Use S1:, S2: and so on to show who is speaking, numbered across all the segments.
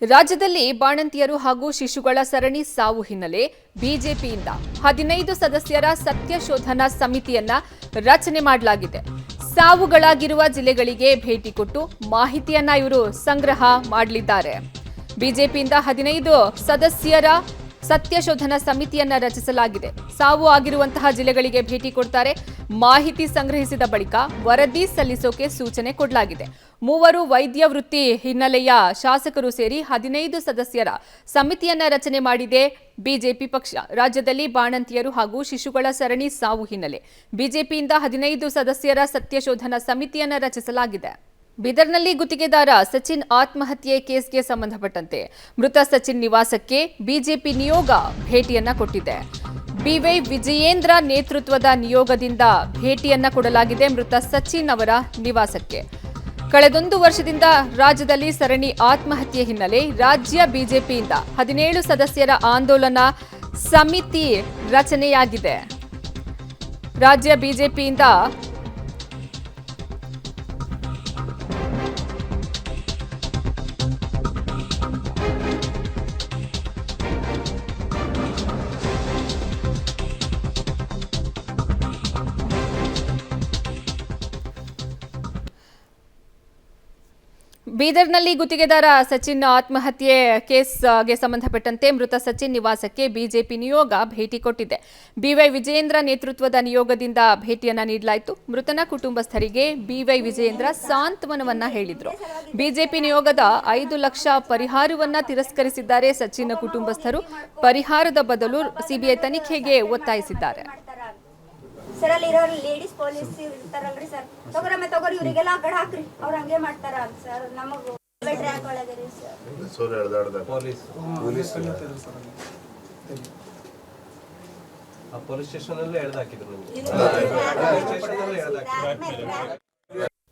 S1: ರಾಜ್ಯದಲ್ಲಿ ಬಾಣಂತಿಯರು ಹಾಗೂ ಶಿಶುಗಳ ಸರಣಿ ಸಾವು ಹಿನ್ನೆಲೆ ಬಿಜೆಪಿಯಿಂದ 15 ಸದಸ್ಯರ ಸತ್ಯಶೋಧನಾ ಸಮಿತಿಯನ್ನ ರಚನೆ ಮಾಡಲಾಗಿದೆ. ಸಾವುಗಳಾಗಿರುವ ಜಿಲ್ಲೆಗಳಿಗೆ ಭೇಟಿ ಕೊಟ್ಟು ಮಾಹಿತಿಯನ್ನ ಇವರು ಸಂಗ್ರಹ ಮಾಡಲಿದ್ದಾರೆ. ಬಿಜೆಪಿಯಿಂದ 15 ಸದಸ್ಯರ ಸತ್ಯಶೋಧನಾ ಸಮಿತಿಯನ್ನ ರಚಿಸಲಾಗಿದೆ. ಸಾವು ಆಗಿರುವಂತಹ ಜಿಲ್ಲೆಗಳಿಗೆ ಭೇಟಿ ಕೊಡ್ತಾರೆ. ಮಾಹಿತಿ ಸಂಗ್ರಹಿಸಿದ ಬಳಿಕ ವರದಿ ಸಲ್ಲಿಸೋಕೆ ಸೂಚನೆ ಕೊಡಲಾಗಿದೆ. 3 ವೈದ್ಯ ವೃತ್ತಿ ಹಿನ್ನೆಲೆಯ ಶಾಸಕರು ಸೇರಿ 15 ಸದಸ್ಯರ ಸಮಿತಿಯನ್ನ ರಚನೆ ಮಾಡಿದೆ ಬಿಜೆಪಿ ಪಕ್ಷ. ರಾಜ್ಯದಲ್ಲಿ ಬಾಣಂತಿಯರು ಹಾಗೂ ಶಿಶುಗಳ ಸರಣಿ ಸಾವು ಹಿನ್ನೆಲೆ ಬಿಜೆಪಿಯಿಂದ 15 ಸದಸ್ಯರ ಸತ್ಯಶೋಧನಾ ಸಮಿತಿಯನ್ನ ರಚಿಸಲಾಗಿದೆ. ಬೀದರ್ನಲ್ಲಿ ಗುತ್ತಿಗೆದಾರ ಸಚಿನ್ ಆತ್ಮಹತ್ಯೆ ಕೇಸ್ಗೆ ಸಂಬಂಧಪಟ್ಟಂತೆ ಮೃತ ಸಚಿನ್ ನಿವಾಸಕ್ಕೆ ಬಿಜೆಪಿ ನಿಯೋಗ ಭೇಟಿಯನ್ನ ಕೊಟ್ಟಿದೆ. ಬಿವೈ ವಿಜಯೇಂದ್ರ ನೇತೃತ್ವದ ನಿಯೋಗದಿಂದ ಭೇಟಿಯನ್ನ ಕೊಡಲಾಗಿದೆ ಮೃತ ಸಚಿನ್ ಅವರ ನಿವಾಸಕ್ಕೆ. ಕಳೆದೊಂದು ವರ್ಷದಿಂದ ರಾಜ್ಯದಲ್ಲಿ ಸರಣಿ ಆತ್ಮಹತ್ಯೆ ಹಿನ್ನೆಲೆ ರಾಜ್ಯ ಬಿಜೆಪಿಯಿಂದ 17 ಸದಸ್ಯರ ಆಂದೋಲನ ಸಮಿತಿ ರಚನೆಯಾಗಿದೆ. ರಾಜ್ಯ ಬಿಜೆಪಿಯಿಂದ ಬೀದರ್ನಲ್ಲಿ ಗುತ್ತಿಗೆದಾರ ಸಚಿನ್ ಆತ್ಮಹತ್ಯೆ ಕೇಸ್ಗೆ ಸಂಬಂಧಪಟ್ಟಂತೆ ಮೃತ ಸಚಿನ್ ನಿವಾಸಕ್ಕೆ ಬಿಜೆಪಿ ನಿಯೋಗ ಭೇಟಿ ಕೊಟ್ಟಿದೆ. ಬಿವೈ ವಿಜಯೇಂದ್ರ ನೇತೃತ್ವದ ನಿಯೋಗದಿಂದ ಭೇಟಿಯನ್ನ ನೀಡಲಾಯಿತು. ಮೃತನ ಕುಟುಂಬಸ್ಥರಿಗೆ ಬಿವೈ ವಿಜಯೇಂದ್ರ ಸಾಂತ್ವನವನ್ನ ಹೇಳಿದ್ರು. ಬಿಜೆಪಿ ನಿಯೋಗದ 5 ಲಕ್ಷ ಪರಿಹಾರವನ್ನ ತಿರಸ್ಕರಿಸಿದ್ದಾರೆ ಸಚಿನ್ ಕುಟುಂಬಸ್ಥರು. ಪರಿಹಾರದ ಬದಲು ಸಿಬಿಐ ತನಿಖೆಗೆ ಒತ್ತಾಯಿಸಿದ್ದಾರೆ.
S2: ಸರ್ ಅಲ್ಲಿರೋರು ಲೇಡೀಸ್ ಪೊಲೀಸ್ ಇರ್ತಾರಲ್ರಿ ಸರ್, ತಗೋರಿ ಇವರಿಗೆಲ್ಲ ಆ ಕಡೆ ಹಾಕ್ರಿ, ಅವ್ರು ಹಂಗೆ ಮಾಡ್ತಾರ ಸರ್. ನಮಗೂ ಟ್ರ್ಯಾಕ್ ಒಳಗೆ ರೀ ಸರ್
S3: ಪೊಲೀಸ್ ಸ್ಟೇಷನ್ ಅಲ್ಲೇ ಎಳ್ದಾಕಿದ್ರು.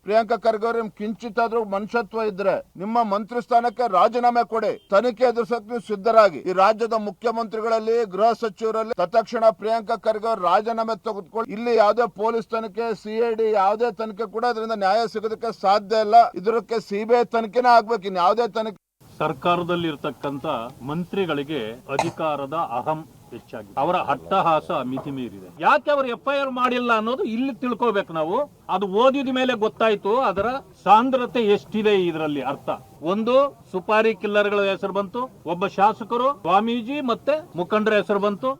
S4: ಪ್ರಿಯಾಂಕಾ ಖರ್ಗೆ ಅವರು ಕಿಂಚಿತ್ತಾದ್ರೂ ಮನುಷ್ಯತ್ವ ಇದ್ರೆ ನಿಮ್ಮ ಮಂತ್ರಿ ಸ್ಥಾನಕ್ಕೆ ರಾಜೀನಾಮೆ ಕೊಡಿ. ತನಿಖೆ ಎದುರಿಸಕ್ಕೆ ನೀವು ಸಿದ್ಧರಾಗಿ. ಈ ರಾಜ್ಯದ ಮುಖ್ಯಮಂತ್ರಿಗಳಲ್ಲಿ ಗೃಹ ಸಚಿವರಲ್ಲಿ ತತ್ಕ್ಷಣ ಪ್ರಿಯಾಂಕಾ ಖರ್ಗೆ ಅವರು ರಾಜೀನಾಮೆ ತೆಗೆದುಕೊಳ್ಳಿ. ಇಲ್ಲಿ ಯಾವುದೇ ಪೊಲೀಸ್ ತನಿಖೆ, ಸಿಐಡಿ ಯಾವುದೇ ತನಿಖೆ ಕೂಡ ಇದರಿಂದ ನ್ಯಾಯ ಸಿಗೋದಕ್ಕೆ ಸಾಧ್ಯ ಇಲ್ಲ. ಇದಕ್ಕೆ ಸಿಬಿಐ ತನಿಖೆನೇ ಆಗ್ಬೇಕು, ಇನ್ ಯಾವುದೇ ತನಿಖೆ.
S5: ಸರ್ಕಾರದಲ್ಲಿ ಇರ್ತಕ್ಕಂತ ಮಂತ್ರಿಗಳಿಗೆ ಅಧಿಕಾರದ ಅಹಂ ಹೆಚ್ಚಾಗಿದೆ. ಅವರ ಅಟ್ಟಹಾಸ ಮಿತಿ ಮೀರಿದೆ. ಯಾಕೆ ಅವರು FIR ಮಾಡಿಲ್ಲ ಅನ್ನೋದು ಇಲ್ಲಿ ತಿಳ್ಕೋಬೇಕು ನಾವು. ಅದು ಓದಿದ ಮೇಲೆ ಗೊತ್ತಾಯ್ತು ಅದರ ಸಾಂದ್ರತೆ ಎಷ್ಟಿದೆ ಇದರಲ್ಲಿ ಅರ್ಥ. ಒಂದು ಸುಪಾರಿ ಕಿಲ್ಲರ್ಗಳ ಹೆಸರು ಬಂತು, ಒಬ್ಬ ಶಾಸಕರು, ಸ್ವಾಮೀಜಿ ಮತ್ತೆ ಮುಖಂಡರ ಹೆಸರು ಬಂತು.